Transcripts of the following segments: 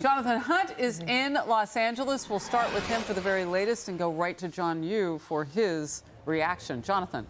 Jonathan Hunt is in Los Angeles. We'll start with him for the very latest and go right to John Yoo for his reaction. Jonathan.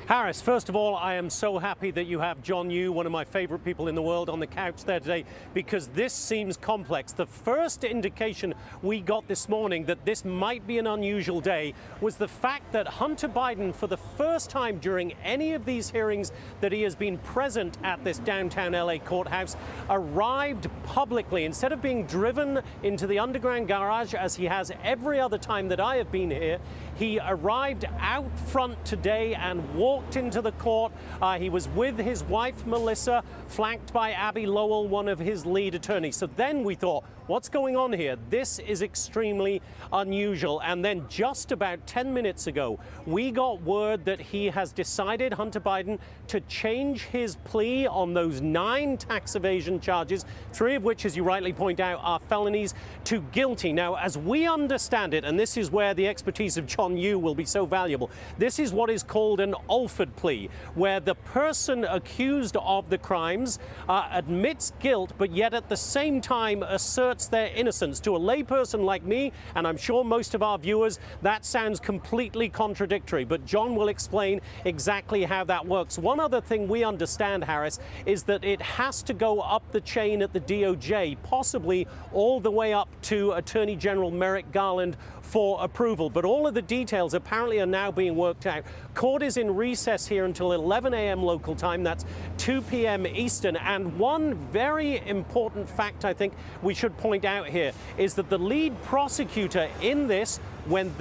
Harris, first of all, I am so happy that you have John Yoo, one of my favorite people in the world, on the couch there today, because this seems complex. The first indication we got this morning that this might be an unusual day was the fact that Hunter Biden, for the first time during any of these hearings that he has been present at this downtown LA courthouse, arrived publicly. Instead of being driven into the underground garage, as he has every other time that I have been here, he arrived out front today and walked into the court. He was with his wife, Melissa, flanked by Abby Lowell, one of his lead attorneys. So then we thought, what's going on here? This is extremely unusual. And then just about 10 minutes ago, we got word that he has decided, Hunter Biden, to change his plea on those 9 tax evasion charges, 3 of which, as you rightly point out, are felonies, to guilty. Now, as we understand it, and this is where the expertise of John Yoo will be so valuable, this is what is called an Alford plea, where the person accused of the crimes admits guilt, but yet at the same time asserts their innocence. To a layperson like me, and I'm sure most of our viewers, that sounds completely contradictory, but John will explain exactly how that works. One other thing we understand, Harris, is that it has to go up the chain at the DOJ, possibly all the way up to Attorney General Merrick Garland for approval. But all of the details apparently are now being worked out. Court is in recess here until 11 a.m. local time. That's 2 p.m. Eastern. And one very important fact I think we should point out here is that the lead prosecutor in this, when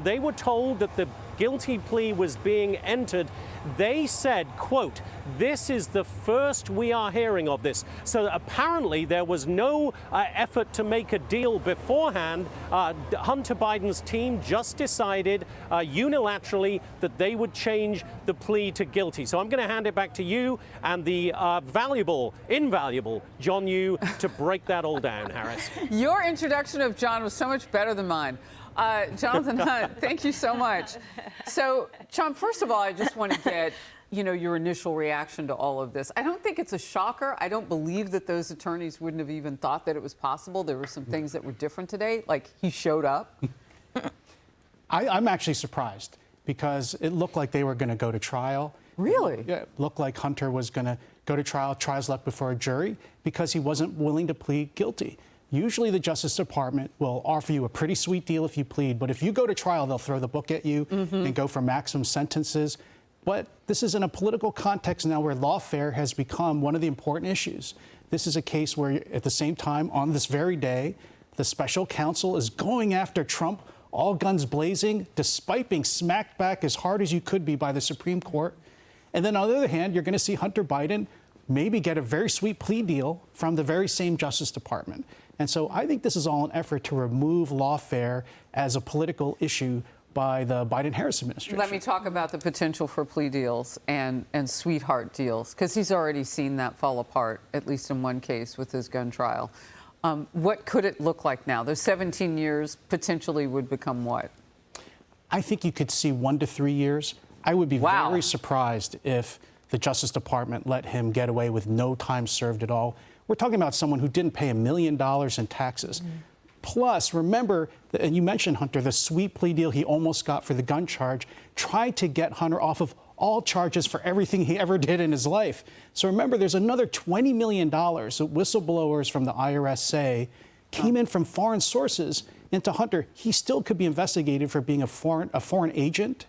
they were told that the guilty plea was being entered, they said, quote, "This is the first we are hearing of this." So apparently there was no effort to make a deal beforehand. Hunter Biden's team just decided unilaterally that they would change the plea to guilty. So I'm going to hand it back to you and the invaluable John Yoo to break that all down, Harris. Your introduction of John was so much better than mine. Jonathan Hunt, thank you so much. So, John, first of all, I just want to get, your initial reaction to all of this. I don't think it's a shocker. I don't believe that those attorneys wouldn't have even thought that it was possible. There were some things that were different today, like he showed up. I'm actually surprised because it looked like they were going to go to trial. Really? Yeah, it looked like Hunter was going to go to trial, trials left before a jury, because he wasn't willing to plead guilty. Usually the Justice Department will offer you a pretty sweet deal if you plead, but if you go to trial, they'll throw the book at you and go for maximum sentences. But this is in a political context now where lawfare has become one of the important issues. This is a case where, at the same time, on this very day, the special counsel is going after Trump, all guns blazing, despite being smacked back as hard as you could be by the Supreme Court. And then on the other hand, you're going to see Hunter Biden maybe get a very sweet plea deal from the very same Justice Department. And so I think this is all an effort to remove lawfare as a political issue by the Biden-Harris administration. Let me talk about the potential for plea deals and sweetheart deals, because he's already seen that fall apart, at least in one case with his gun trial. What could it look like now? Those 17 years potentially would become what? I think you could see 1 to 3 years. I would be very surprised if the Justice Department let him get away with no time served at all. We're talking about someone who didn't pay $1 million in taxes. Plus, remember, and you mentioned Hunter, the sweet plea deal he almost got for the gun charge, tried to get Hunter off of all charges for everything he ever did in his life. So remember, there's another $20 million that whistleblowers from the IRS say came in from foreign sources into Hunter. He still could be investigated for being a foreign agent.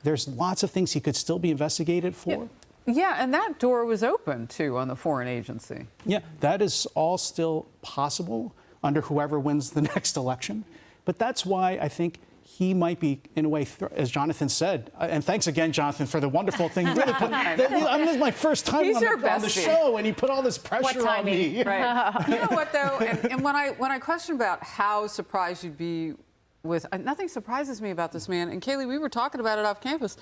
There's lots of things he could still be investigated for. Yeah, and that door was open, too, on the foreign agency. Yeah, that is all still possible under whoever wins the next election. But that's why I think he might be, in a way, as Jonathan said, and thanks again, Jonathan, for the wonderful thing. Really this is my first time on the show, and he put all this pressure on me. Right. You know what, though? And when I question about how surprised you'd be with, nothing surprises me about this man. And Kaylee, we were talking about it off campus.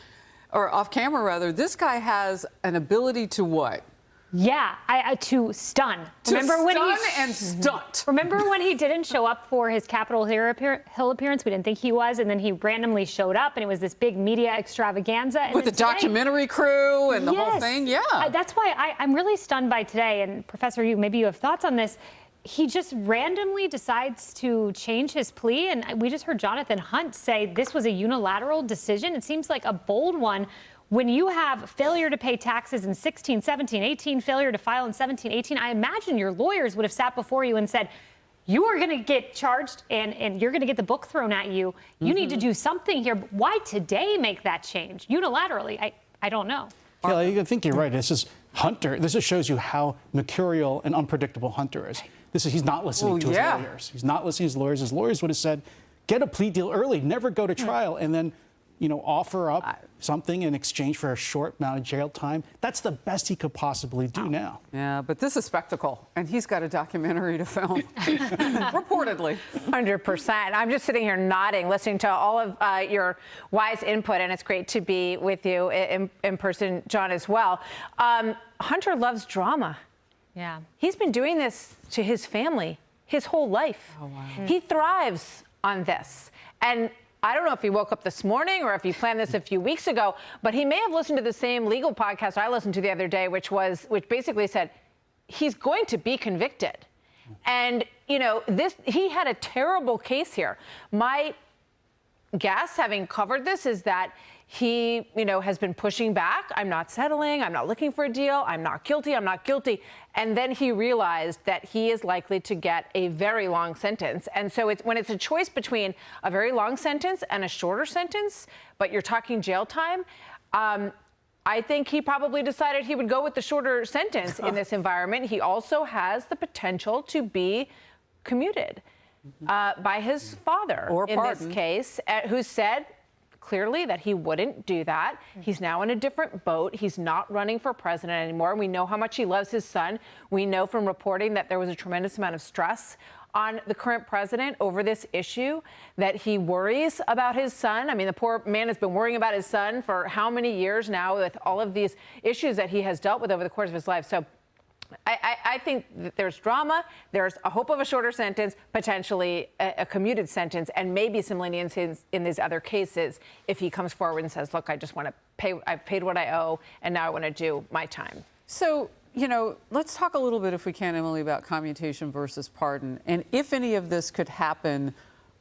Or off camera, rather. This guy has an ability to what? Yeah, to stun. Stunt. Remember when he didn't show up for his Capitol Hill appearance? We didn't think he was, and then he randomly showed up, and it was this big media extravaganza. And with the documentary crew and the whole thing, yeah. That's why I'm really stunned by today. And Professor, maybe you have thoughts on this. He just randomly decides to change his plea, and we just heard Jonathan Hunt say this was a unilateral decision. It seems like a bold one. When you have failure to pay taxes in 16, 17, 18, failure to file in 17, 18, I imagine your lawyers would have sat before you and said, you are going to get charged and you're going to get the book thrown at you. You need to do something here. Why today make that change unilaterally? I don't know. Yeah, I think you're right. This is Hunter. This just shows you how mercurial and unpredictable Hunter is. He's not listening to his lawyers. He's not listening to his lawyers. His lawyers would have said, get a plea deal early, never go to trial, and then offer up something in exchange for a short amount of jail time. That's the best he could possibly do now. Yeah, but this is spectacle, and he's got a documentary to film, reportedly. 100%. I'm just sitting here nodding, listening to all of your wise input, and it's great to be with you in person, John, as well. Hunter loves drama. Yeah. He's been doing this to his family his whole life. Oh, wow. He thrives on this. And I don't know if he woke up this morning or if he planned this a few weeks ago, but he may have listened to the same legal podcast I listened to the other day, which basically said he's going to be convicted. And, he had a terrible case here. My guess, having covered this, is that he, has been pushing back. I'm not settling. I'm not looking for a deal. I'm not guilty. I'm not guilty. And then he realized that he is likely to get a very long sentence. And so when it's a choice between a very long sentence and a shorter sentence, but you're talking jail time, I think he probably decided he would go with the shorter sentence in this environment. He also has the potential to be commuted by his father in this case, who said clearly that he wouldn't do that. He's now in a different boat. He's not running for president anymore. We know how much he loves his son. We know from reporting that there was a tremendous amount of stress on the current president over this issue, that he worries about his son. I mean, the poor man has been worrying about his son for how many years now with all of these issues that he has dealt with over the course of his life. So I think that there's drama, there's a hope of a shorter sentence, potentially a commuted sentence, and maybe some leniency in these other cases if he comes forward and says, look, I just want to pay, I've paid what I owe, and now I want to do my time. So, let's talk a little bit, if we can, Emily, about commutation versus pardon. And if any of this could happen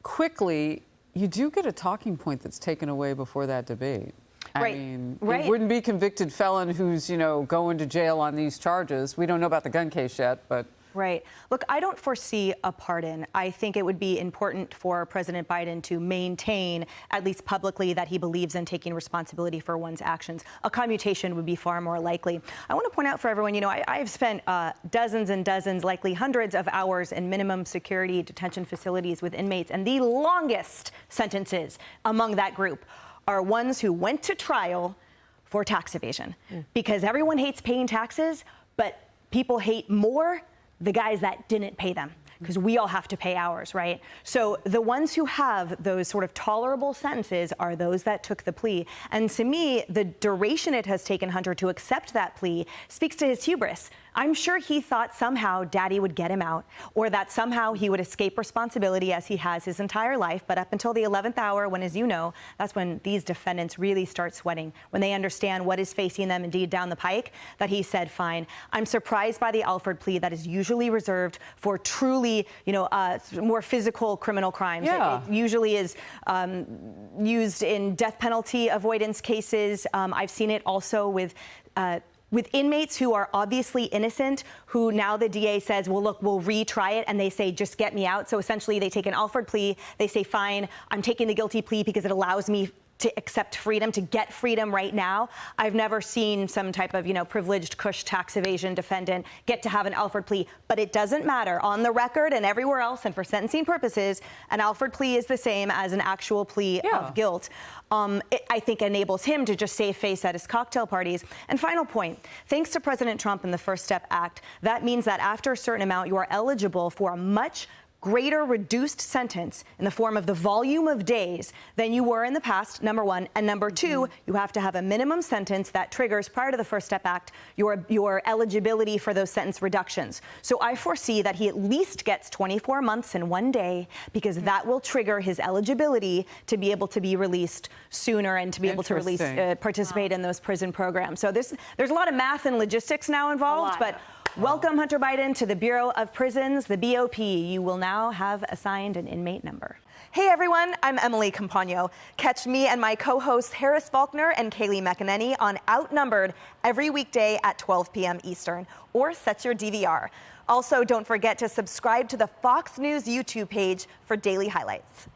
quickly, you do get a talking point that's taken away before that debate. I mean, it wouldn't be convicted felon who's, going to jail on these charges. We don't know about the gun case yet, but... Right. Look, I don't foresee a pardon. I think it would be important for President Biden to maintain, at least publicly, that he believes in taking responsibility for one's actions. A commutation would be far more likely. I want to point out for everyone, I've spent dozens and dozens, likely hundreds of hours in minimum security detention facilities with inmates, and the longest sentences among that group are ones who went to trial for tax evasion. Because everyone hates paying taxes, but people hate more the guys that didn't pay them, because we all have to pay ours, right? So the ones who have those sort of tolerable sentences are those that took the plea. And to me, the duration it has taken Hunter to accept that plea speaks to his hubris. I'm sure he thought somehow Daddy would get him out, or that somehow he would escape responsibility as he has his entire life. But up until the 11th hour, when, as you know, that's when these defendants really start sweating, when they understand what is facing them indeed down the pike, that he said, fine. I'm surprised by the Alford plea that is usually reserved for truly, more physical criminal crimes. Yeah. It usually is used in death penalty avoidance cases. I've seen it also with inmates who are obviously innocent, who now the DA says, well, look, we'll retry it, and they say, just get me out. So essentially they take an Alford plea, they say, fine, I'm taking the guilty plea because it allows me to accept freedom, to get freedom right now. I've never seen some type of, privileged cush tax evasion defendant get to have an Alford plea, but it doesn't matter. On the record and everywhere else, and for sentencing purposes, an Alford plea is the same as an actual plea of guilt. I think enables him to just save face at his cocktail parties. And final point, thanks to President Trump and the First Step Act, that means that after a certain amount, you are eligible for a much greater reduced sentence in the form of the volume of days than you were in the past, number one. And number two, you have to have a minimum sentence that triggers, prior to the First Step Act, your eligibility for those sentence reductions. So I foresee that he at least gets 24 months and 1 day, because that will trigger his eligibility to be able to be released sooner and to be able to participate in those prison programs. So there's a lot of math and logistics now involved, but welcome, Hunter Biden, to the Bureau of Prisons, the BOP. You will now have assigned an inmate number. Hey everyone, I'm Emily Campagno. Catch me and my co-hosts Harris Faulkner and Kaylee McEnany on Outnumbered every weekday at 12 p.m. Eastern, or set your DVR. Also, don't forget to subscribe to the Fox News YouTube page for daily highlights.